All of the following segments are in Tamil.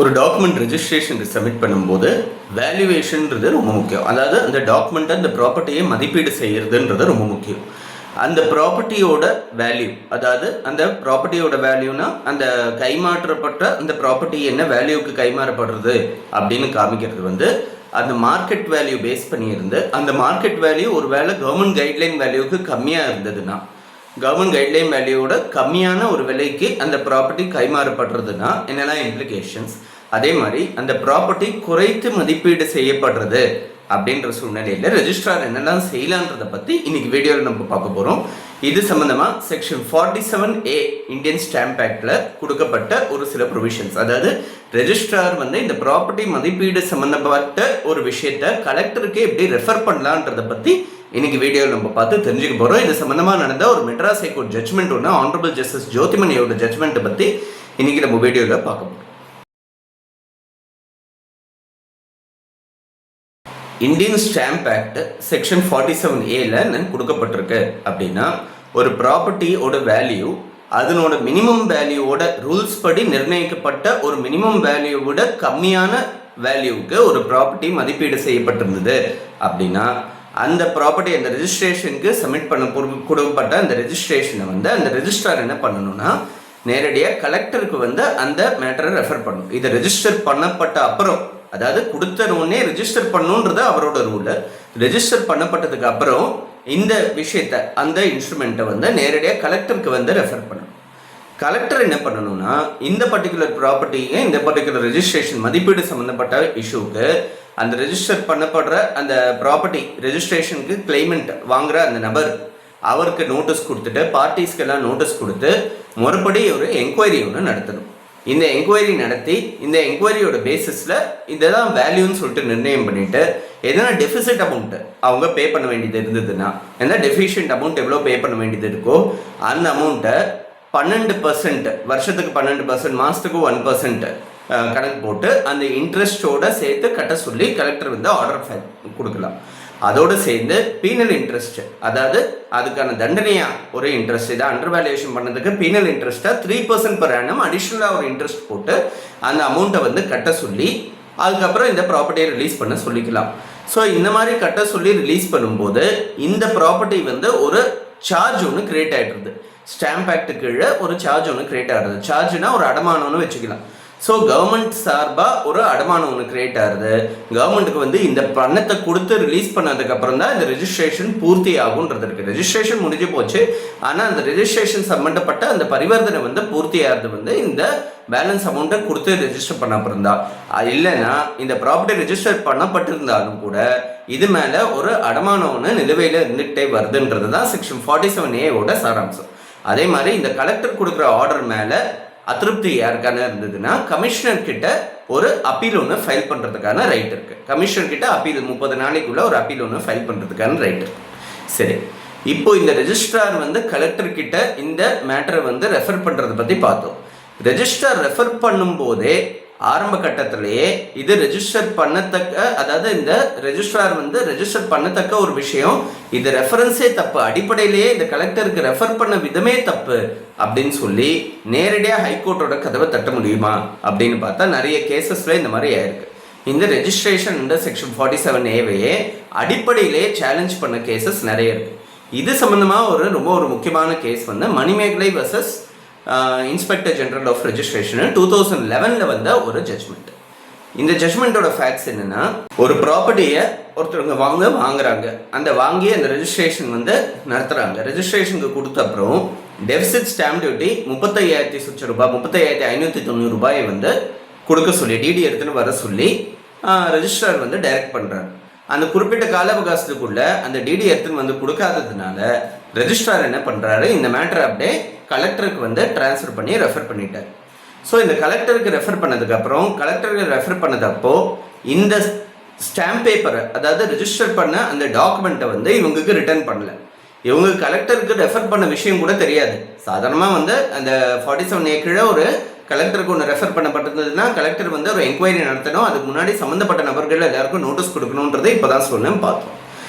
ஒரு டாக்குமெண்ட் ரெஜிஸ்ட்ரேஷனுக்கு சப்மிட் பண்ணும்போது வேல்யூவேஷன்ன்றது ரொம்ப முக்கியம். அதாவது அந்த டாக்குமெண்ட்டை அந்த ப்ராப்பர்ட்டியை மதிப்பீடு செய்கிறதுன்றது ரொம்ப முக்கியம். அந்த ப்ராப்பர்ட்டியோட வேல்யூ, அதாவது அந்த ப்ராப்பர்ட்டியோட வேல்யூனா அந்த கைமாற்றப்பட்ட அந்த ப்ராப்பர்ட்டி என்ன வேல்யூவுக்கு கைமாறப்படுறது அப்படின்னு காமிக்கிறது அந்த மார்க்கெட் வேல்யூ பேஸ் பண்ணியிருந்து அந்த மார்க்கெட் வேல்யூ ஒரு வேளை கவர்மெண்ட் கைட்லைன் வேல்யூவுக்கு கம்மியாக இருந்ததுன்னா, கவர்மெண்ட் கைட்லைன் வேல்யூவோட கம்மியான ஒரு விலைக்கு அந்த ப்ராப்பர்ட்டி கைமாறப்படுறதுன்னா என்னெல்லாம் இம்ப்ளிகேஷன்ஸ், அதே மாதிரி அந்த ப்ராப்பர்ட்டி குறைத்து மதிப்பீடு செய்யப்படுறது அப்படின்ற சூழ்நிலையில் ரெஜிஸ்ட்ரார் என்னெல்லாம் செய்யலான்றதை பற்றி இன்னைக்கு வீடியோவில் நம்ம பார்க்க போகிறோம். இது சம்பந்தமாக செக்ஷன் 47A இந்தியன் ஸ்டாம்ப் ஆக்டில் கொடுக்கப்பட்ட ஒரு சில ப்ரொவிஷன்ஸ். அதாவது ரெஜிஸ்ட்ரார் இந்த ப்ராப்பர்ட்டி மதிப்பீடு சம்மந்தப்பட்ட ஒரு விஷயத்தை கலெக்டருக்கு எப்படி ரெஃபர் பண்ணலான்றதை பற்றி இன்னைக்கு வீடியோவில் நம்ம பார்த்து தெரிஞ்சுக்க போகிறோம். இது சம்மந்தமாக நடந்த ஒரு மெட்ராஸ் ஹைகோர்ட் ஜட்ஜ்மெண்ட் ஒன்று, ஆனரபிள் ஜஸ்டிஸ் ஜோதிமணியோட ஜட்ஜ்மெண்ட்டை பற்றி இன்னைக்கு நம்ம வீடியோவில் பார்க்க போகிறோம். இந்தியன் ஸ்டாம்ப் ஆக்ட் செக்ஷன் 47Aல கொடுக்கப்பட்டிருக்கு அப்படின்னா, ஒரு ப்ராப்பர்ட்டியோட வேல்யூ அதனோட மினிமம் வேல்யூவோட ரூல்ஸ் படி நிர்ணயிக்கப்பட்ட ஒரு மினிமம் வேல்யூவோட கம்மியான வேல்யூவுக்கு ஒரு ப்ராப்பர்ட்டி மதிப்பீடு செய்யப்பட்டிருந்தது அப்படின்னா, அந்த ப்ராப்பர்ட்டி அந்த ரெஜிஸ்ட்ரேஷனுக்கு சப்மிட் பண்ண கொடுக்கப்பட்ட அந்த ரெஜிஸ்ட்ரேஷனை அந்த ரெஜிஸ்ட்ரார் என்ன பண்ணணும்னா நேரடியாக கலெக்டருக்கு அந்த மேட்டரை ரெஃபர் பண்ணணும். இதை ரெஜிஸ்டர் பண்ணப்பட்ட அப்புறம், அதாவது கொடுத்த உடனே ரெஜிஸ்டர் பண்ணணுன்றது அவரோட ரூல். ரெஜிஸ்டர் பண்ணப்பட்டதுக்கு அப்புறம் இந்த விஷயத்தை அந்த இன்ஸ்ட்ருமெண்ட்டை நேரடியாக கலெக்டருக்கு ரெஃபர் பண்ணணும். கலெக்டர் என்ன பண்ணணும்னா இந்த பர்டிகுலர் ப்ராப்பர்ட்டியை இந்த பர்டிகுலர் ரெஜிஸ்ட்ரேஷன் மதிப்பீடு சம்மந்தப்பட்ட இஷ்யூக்கு அந்த ரெஜிஸ்டர் பண்ணப்படுற அந்த ப்ராப்பர்ட்டி ரெஜிஸ்ட்ரேஷனுக்கு கிளைமெண்ட் வாங்குற அந்த நபர் அவருக்கு நோட்டீஸ் கொடுத்துட்டு பார்ட்டிஸ்க்கெல்லாம் நோட்டீஸ் கொடுத்து மறுபடி ஒரு என்கொயரி ஒன்று நடத்தணும். இந்த என்கொயரி நடத்தி இந்த என்கொயரியோட பேசிஸில் இதெல்லாம் வேல்யூன்னு சொல்லிட்டு நிர்ணயம் பண்ணிட்டு எதனா டெஃபிசிட் அமௌண்ட் அவங்க பே பண்ண வேண்டியது இருந்ததுன்னா, எந்த டெஃபிஷியன்ட் அமௌண்ட் எவ்வளோ பே பண்ண வேண்டியது இருக்கோ அந்த அமௌண்ட்டை 12%, வருஷத்துக்கு 12%, மாதத்துக்கு 1% கணக்கு போட்டு அந்த இன்ட்ரெஸ்டோட சேர்த்து கட்ட சொல்லி கலெக்டர் ஆர்டர் ஃபைல் கொடுக்கலாம். அதோடு சேர்ந்து பீனல் இன்ட்ரெஸ்ட், அதாவது அதுக்கான தண்டனையா ஒரு இன்ட்ரெஸ்ட், இதை அண்டர் வேல்யூவேஷன் பண்ணதுக்கு பீனல் இன்ட்ரெஸ்ட்டாக 3% per annum அடிஷ்னலாக ஒரு இன்ட்ரெஸ்ட் போட்டு அந்த அமௌண்ட்டை கட்ட சொல்லி அதுக்கப்புறம் இந்த ப்ராப்பர்ட்டியை ரிலீஸ் பண்ண சொல்லிக்கலாம். ஸோ இந்த மாதிரி கட்ட சொல்லி ரிலீஸ் பண்ணும்போது இந்த ப்ராப்பர்ட்டி ஒரு சார்ஜ் ஒன்று கிரியேட் ஆகிடுறது. ஸ்டாம்ப் ஆக்ட் கீழே ஒரு சார்ஜ் ஒன்று கிரியேட் ஆகுது. சார்ஜ்னா ஒரு அடமானம்னு வச்சுக்கலாம். ஸோ கவர்மெண்ட் சார்பாக ஒரு அடமானம் ஒன்று கிரியேட் ஆகுது. கவர்மெண்ட்டுக்கு இந்த பணத்தை கொடுத்து ரிலீஸ் பண்ணதுக்கு அப்புறம் தான் இந்த ரெஜிஸ்ட்ரேஷன் பூர்த்தி ஆகுன்றது இருக்குது. ரெஜிஸ்ட்ரேஷன் முடிஞ்சு போச்சு, ஆனால் அந்த ரெஜிஸ்ட்ரேஷன் சம்மந்தப்பட்ட அந்த பரிவர்த்தனை பூர்த்தி ஆகிறது இந்த பேலன்ஸ் அமௌண்ட்டை கொடுத்து ரெஜிஸ்டர் பண்ண அப்புறம் தான். இல்லைன்னா இந்த ப்ராப்பர்ட்டி ரெஜிஸ்டர் பண்ணப்பட்டிருந்தாலும் கூட இது மேலே ஒரு அடமானம் ஒன்று நிலுவையில் இருந்துகிட்டே வருதுன்றது தான் செக்ஷன் 47A சாராம்சம். அதே மாதிரி இந்த கலெக்டர் கொடுக்குற ஆர்டர் மேலே அதிருப்தி யாருக்கான இருந்ததுன்னா கமிஷனர் கிட்ட ஒரு அப்பீல் ஒன்று ஃபைல் பண்ணுறதுக்கான ரைட் இருக்குது. கமிஷனர் கிட்ட அப்பீல் 30 நாளைக்குள்ள ஒரு அப்பீல் ஒன்று ஃபைல் பண்ணுறதுக்கான ரைட் இருக்குது. சரி, இப்போ இந்த ரெஜிஸ்ட்ரார் கலெக்டர் கிட்ட இந்த மேட்டரை ரெஃபர் பண்ணுறதை பற்றி பார்த்தோம். ரெஜிஸ்ட்ரார் ரெஃபர் பண்ணும்போதே ஆரம்ப கட்டத்திலேயே இது ரெஜிஸ்டர் பண்ணத்தக்க, அதாவது இந்த ரெஜிஸ்ட்ரார் ரெஜிஸ்டர் பண்ணத்தக்க ஒரு விஷயம், இது ரெஃபரன்ஸே தப்பு, அடிப்படையிலேயே இந்த கலெக்டருக்கு ரெஃபர் பண்ண விதமே தப்பு அப்படின்னு சொல்லி நேரடியாக ஹைகோர்ட்டோட கதவை தட்ட முடியுமா அப்படின்னு பார்த்தா நிறைய கேசஸ்ல இந்த மாதிரி ஆயிருக்கு. இந்த ரெஜிஸ்ட்ரேஷன் செக்ஷன் 47A அடிப்படையிலேயே சேலஞ்ச் பண்ண கேசஸ் நிறைய இருக்கு. இது சம்பந்தமாக ரொம்ப முக்கியமான case Manimegalai versus inspector general of registration 2011 ஒரு ஜட்ஜ்மெண்ட். இந்த ஜட்ஜ்மெண்ட்டோட ஃபேக்ட்ஸ் என்னன்னா, ஒரு ப்ராப்பர்ட்டியை ஒருத்தவங்க வாங்குறாங்க, அந்த வாங்கி அந்த ரெஜிஸ்ட்ரேஷன் நடத்துறாங்க. ரெஜிஸ்ட்ரேஷனுக்கு கொடுத்த அப்புறம் டெபிசிட் ஸ்டாம்ப் டியூட்டி 35,000 சொச்ச ரூபாய், 35,590 ரூபாயை கொடுக்க சொல்லி டிடி எடுத்துன்னு வர சொல்லி ரெஜிஸ்ட்ரார் டைரக்ட் பண்றாரு. அந்த குறிப்பிட்ட கால அவகாசத்துக்குள்ள அந்த டிடி எடுத்துன்னு கொடுக்காததுனால ரெஜிஸ்ட்ரார் என்ன பண்றாரு, இந்த மேட்டரை அப்படியே கலெக்டருக்கு டிரான்ஸ்ஃபர் பண்ணி ரெஃபர் பண்ணிட்டார். ஸோ இந்த கலெக்டருக்கு ரெஃபர் பண்ணதுக்கு அப்புறம் கலெக்டருக்கு ரெஃபர் பண்ணதப்போ இந்த ஸ்டாம்ப் பேப்பரை, அதாவது ரெஜிஸ்டர் பண்ண அந்த டாக்குமெண்ட்டை இவங்களுக்கு ரிட்டர்ன் பண்ணல. இவங்க கலெக்டருக்கு ரெஃபர் பண்ண விஷயம் கூட தெரியாது. சாதாரணமாக அந்த 47A கீழே ஒரு கலெக்டருக்கு ஒன்று ரெஃபர் பண்ணப்பட்டிருந்ததுன்னா கலெக்டர் ஒரு என்கொயரி நடத்தணும், அதுக்கு முன்னாடி சம்மந்தப்பட்ட நபர்கள் எல்லாருக்கும் நோட்டீஸ் கொடுக்கணுன்றதை இப்போ தான் பார்த்தோம்.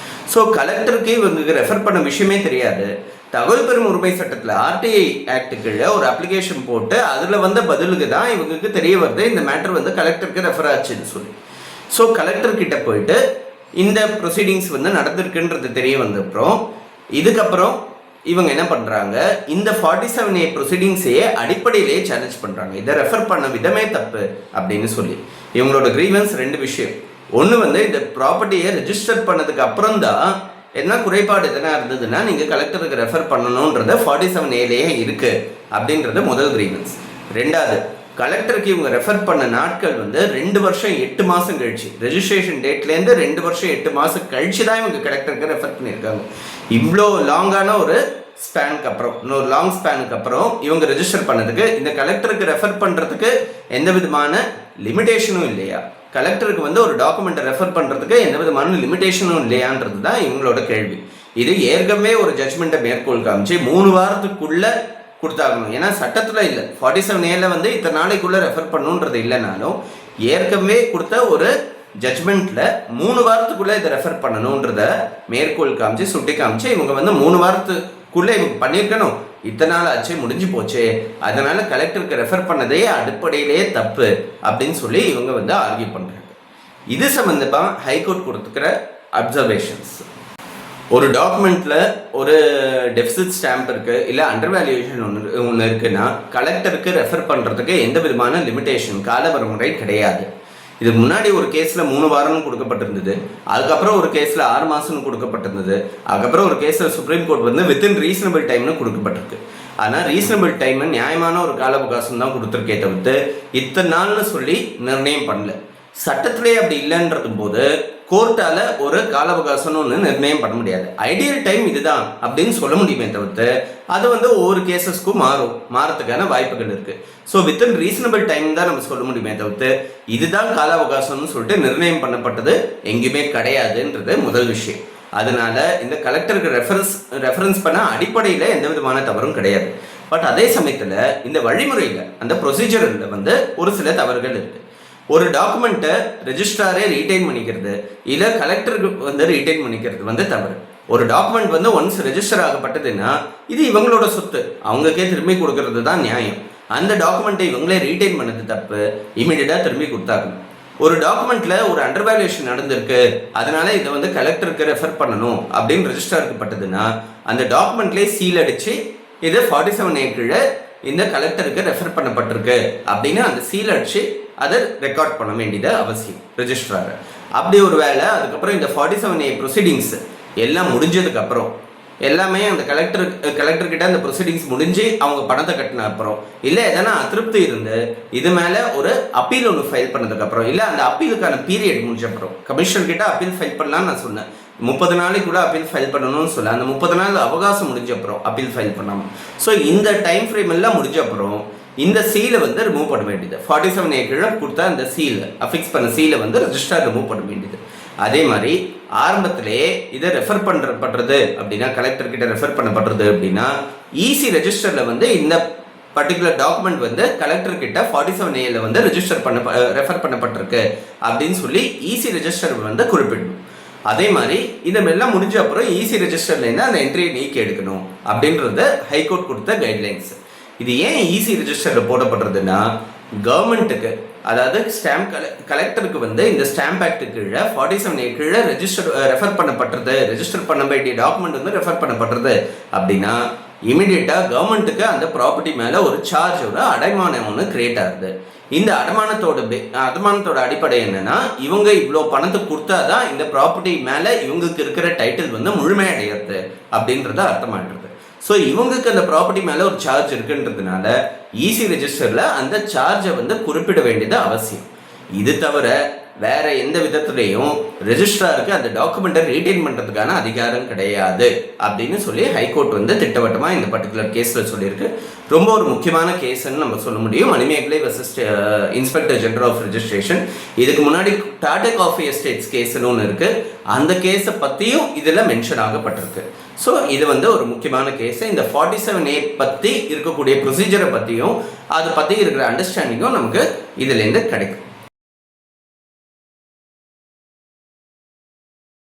ஸோ கலெக்டருக்கு இவங்களுக்கு ரெஃபர் பண்ண விஷயமே தெரியாது. தகவல் பெறும் உரிமை சட்டத்தில் ஆர்டிஐ ஆக்ட் கீழே ஒரு அப்ளிகேஷன் போட்டு அதில் வந்த பதிலுக்கு தான் இவங்களுக்கு தெரிய வருது இந்த மேட்டர் வந்து கலெக்டருக்கு ரெஃபர் ஆச்சுன்னு சொல்லி. ஸோ கலெக்டர் கிட்ட போயிட்டு இந்த ப்ரொசீடிங்ஸ் வந்து நடந்திருக்குன்றது தெரிய வந்த அப்புறம் இதுக்கப்புறம் இவங்க என்ன பண்ணுறாங்க, இந்த 47A ப்ரொசீடிங்ஸையே அடிப்படையிலேயே சேலஞ்ச் பண்ணுறாங்க. இதை ரெஃபர் பண்ண விதமே தப்பு அப்படின்னு சொல்லி இவங்களோட கிரீவன்ஸ் 2 விஷயம். ஒன்று வந்து இந்த ப்ராப்பர்ட்டியை ரெஜிஸ்டர் பண்ணதுக்கு அப்புறம் தான் என்ன குறைபாடு எதனா இருந்ததுன்னா நீங்கள் கலெக்டருக்கு ரெஃபர் பண்ணணுன்றது 47Aலேயே இருக்குது அப்படின்றது முதல் கிரீவன்ஸ். 2வது, கலெக்டருக்கு இவங்க ரெஃபர் பண்ண நாட்கள் வந்து 2 வருஷம் 8 மாதம் கழிச்சு, ரெஜிஸ்ட்ரேஷன் டேட்லேருந்து 2 வருஷம் 8 மாதம் கழிச்சு தான் இவங்க கலெக்டருக்கு ரெஃபர் பண்ணியிருக்காங்க. இவ்வளோ லாங்கான ஒரு ஸ்பேனுக்கு அப்புறம், இன்னொரு லாங் ஸ்பேனுக்கு அப்புறம் இவங்க ரெஜிஸ்டர் பண்ணதுக்கு இந்த கலெக்டருக்கு ரெஃபர் பண்ணுறதுக்கு எந்த விதமான லிமிடேஷனும் இல்லையா, கலெக்டருக்கு வந்து ஒரு டாக்குமெண்ட்டை ரெஃபர் பண்ணுறதுக்கு எந்த விதமான லிமிடேஷனும் இல்லையான்றது தான் இவங்களோட கேள்வி. இது ஏற்கனவே ஒரு ஜட்மெண்ட்டை மேற்கோள் காமிச்சு 3 வாரத்துக்குள்ளே கொடுத்தாகணும். ஏன்னா சட்டத்தில் இல்லை, 47Aல வந்து இத்தனை நாளைக்குள்ளே ரெஃபர் பண்ணுன்றது இல்லைனாலும் ஏற்கனவே கொடுத்த ஒரு ஜட்மெண்ட்டில் 3 வாரத்துக்குள்ளே இதை ரெஃபர் பண்ணணுன்றத மேற்கோள் காமிச்சு சுட்டி காமிச்சு இவங்க வந்து 3 வாரத்துக்குள்ளே இவங்க பண்ணியிருக்கணும், இத்தனை நாள் ஆச்சு முடிஞ்சு போச்சு, அதனால கலெக்டருக்கு ரெஃபர் பண்ணதே அடிப்படையிலேயே தப்பு அப்படின்னு சொல்லி இவங்க வந்து ஆர்கியூ பண்ணுறாங்க. இது சம்மந்தமாக ஹைகோர்ட் கொடுத்துக்கிற அப்சர்வேஷன்ஸ், ஒரு டாக்குமெண்ட்டில் ஒரு டெபிசிட் ஸ்டாம்ப் இருக்குது, இல்லை அண்டர் வேல்யூவேஷன் ஒன்று இருக்குன்னா கலெக்டருக்கு ரெஃபர் பண்ணுறதுக்கு எந்த விதமான லிமிடேஷன் காலவரைமுறை கிடையாது. இதுக்கு முன்னாடி ஒரு கேஸில் 3 வாரம்னு கொடுக்கப்பட்டிருந்தது, அதுக்கப்புறம் ஒரு கேஸில் 6 மாதம்னு கொடுக்கப்பட்டிருந்தது, அதுக்கப்புறம் ஒரு கேஸில் சுப்ரீம் கோர்ட் வந்து வித்தின் ரீசனபிள் டைம்னு கொடுக்கப்பட்டிருக்கு. ஆனால் ரீசனபிள் டைம் நியாயமான ஒரு கால அவகாசம் தான் கொடுத்துருக்கே தவிர்த்து இத்தனை நாள்னு சொல்லி நிர்ணயம் பண்ணல. சட்டத்திலே அப்படி இல்லைன்றது போது கோர்ட்டால் ஒரு கால அவகாசம்னு ஒன்று நிர்ணயம் பண்ண முடியாது. ஐடியல் டைம் இதுதான் அப்படின்னு சொல்ல முடியுமே தவிர்த்து அது வந்து ஒவ்வொரு கேசஸ்க்கும் மாறத்துக்கான வாய்ப்புகள் இருக்குது. ஸோ வித்தின் ரீசனபிள் டைம் தான் நம்ம சொல்ல முடியுமே தவிர்த்து இதுதான் கால அவகாசம்னு சொல்லிட்டு நிர்ணயம் பண்ணப்பட்டது எங்கேயுமே கிடையாதுன்றது முதல் விஷயம். அதனால இந்த கலெக்டருக்கு ரெஃபரன்ஸ் பண்ண அடிப்படையில் எந்த விதமான தவறும் கிடையாது. பட் அதே சமயத்தில் இந்த வழிமுறையில் அந்த ப்ரொசீஜரில் வந்து ஒரு சில தவறுகள் இருக்குது. ஒரு டாக்குமெண்ட்டை ரெஜிஸ்ட்ராரே ரீட்டைன் பண்ணிக்கிறது இல்லை கலெக்டருக்கு வந்து ரீட்டைன் பண்ணிக்கிறது வந்து தவறு. ஒரு டாக்குமெண்ட் வந்து ஒன்ஸ் ரெஜிஸ்டர் ஆகப்பட்டதுன்னா இது இவங்களோட சொத்து, அவங்களுக்கே திரும்பி கொடுக்கறது தான் நியாயம். அந்த டாக்குமெண்ட்டை இவங்களே ரீட்டைன் பண்ணது தப்பு, இமீடியட்டாக திரும்பி கொடுத்தாக்கணும். ஒரு டாக்குமெண்ட்டில் ஒரு அண்டர் வேல்யூஷன் நடந்திருக்கு, அதனால இதை வந்து கலெக்டருக்கு ரெஃபர் பண்ணணும் அப்படின்னு ரெஜிஸ்டருக்கு பட்டதுன்னா அந்த டாக்குமெண்ட்லேயே சீல் அடித்து இது 47A கீழே இந்த கலெக்டருக்கு ரெஃபர் பண்ணப்பட்டிருக்கு அப்படின்னு அந்த சீல் அடித்து அதை ரெக்கார்ட் பண்ண வேண்டியது அவசியம் ரெஜிஸ்ட்ரார். அப்படி ஒரு வேலை அதுக்கப்புறம் இந்த 47A ப்ரொசீடிங்ஸ் எல்லாம் முடிஞ்சதுக்கப்புறம் எல்லாமே அந்த கலெக்டர்கிட்ட அந்த ப்ரொசீடிங்ஸ் முடிஞ்சு அவங்க பணத்தை கட்டின அப்புறம் இல்லை எதனா அதிருப்தி இருந்து இது மேலே ஒரு அப்பீல் ஒன்று ஃபைல் பண்ணதுக்கப்புறம் இல்லை அந்த அப்பீலுக்கான பீரியட் முடிஞ்சப்புறம் கமிஷனர் கிட்ட அப்பீல் ஃபைல் பண்ணலான்னு நான் சொன்னேன். 30 நாளைக்குள்ள அப்பீல் ஃபைல் பண்ணணும்னு சொல்ல அந்த 30 நாள் அவகாசம் முடிஞ்ச அப்புறம் அப்பீல் ஃபைல் பண்ணாமல் ஸோ இந்த டைம் ஃப்ரேம் எல்லாம் முடிஞ்ச அப்புறம் இந்த சீலை வந்து ரிமூவ் பண்ண வேண்டியது. 47A கீழே கொடுத்த அந்த சீல் அஃபிக்ஸ் பண்ண சீலை வந்து ரெஜிஸ்டர் ரிமூவ் பண்ண வேண்டியது. அதே மாதிரி ஆரம்பத்திலேயே இதை ரெஃபர் பண்ணுறது அப்படின்னா கலெக்டர்கிட்ட ரெஃபர் பண்ணப்படுறது அப்படின்னா ஈசி ரெஜிஸ்டரில் வந்து இந்த பர்டிகுலர் டாக்குமெண்ட் வந்து கலெக்டர்கிட்ட 47Aல வந்து ரெஃபர் பண்ணப்பட்டிருக்கு அப்படின்னு சொல்லி ஈசி ரெஜிஸ்டர் வந்து குறிப்பிடணும். அதே மாதிரி இதெல்லாம் முடிஞ்ச அப்புறம் ஈசி ரெஜிஸ்டர்லேருந்து அந்த என்ட்ரியை நீக்கி எடுக்கணும் அப்படின்றது ஹைகோர்ட் கொடுத்த கைட்லைன்ஸ். இது ஏன் ஈசி ரெஜிஸ்டரில் போடப்படுறதுன்னா கவர்மெண்ட்டுக்கு அதாவது ஸ்டாம்ப் கலெக்டருக்கு வந்து இந்த ஸ்டாம்ப் ஆக்ட் கீழே 47A கீழே ரெஃபர் ரெஜிஸ்டர் பண்ண வேண்டிய டாக்குமெண்ட் வந்து ரெஃபர் பண்ணப்படுறது அப்படின்னா இமீடியட்டாக கவர்மெண்ட்டுக்கு அந்த ப்ராப்பர்ட்டி மேலே ஒரு சார்ஜோட அடைமானம் ஒன்று கிரியேட் ஆகுது. இந்த அடமானத்தோட அடிப்படை என்னன்னா இவங்க இவ்வளோ பணத்தை கொடுத்தாதான் இந்த ப்ராப்பர்ட்டி மேலே இவங்களுக்கு இருக்கிற டைட்டில் வந்து முழுமையடைகிறது அப்படின்றத அர்த்தமாகிறது. ஸோ இவங்களுக்கு அந்த ப்ராப்பர்ட்டி மேலே ஒரு சார்ஜ் இருக்குன்றதுனால ஈசி ரெஜிஸ்டரில் அந்த சார்ஜை வந்து குறிப்பிட வேண்டியது அவசியம். இது தவிர வேற எந்த விதத்துலையும் ரெஜிஸ்ட்ராருக்கு அந்த டாக்குமெண்ட்டை ரீட்டைன் பண்ணுறதுக்கான அதிகாரம் கிடையாது அப்படின்னு சொல்லி ஹைகோர்ட் வந்து திட்டவட்டமாக இந்த பர்டிகுலர் கேஸில் சொல்லியிருக்கு. ரொம்ப ஒரு முக்கியமான கேஸ்ன்னு நம்ம சொல்ல முடியும். Manimegalai versus inspector general of registration. இதுக்கு முன்னாடி டாடா காஃபி எஸ்டேட்ஸ் கேஸ்ன்னு ஒன்று இருக்குது, அந்த கேஸை பற்றியும் இதில் மென்ஷன் ஆகப்பட்டிருக்கு. ஸோ இது வந்து ஒரு முக்கியமான கேஸ். இந்த 47A பற்றி இருக்கக்கூடிய ப்ரொசீஜரை பற்றியும் அதை பற்றி இருக்கிற அண்டர்ஸ்டாண்டிங்கும் நமக்கு இதுலேருந்து கிடைக்கும்.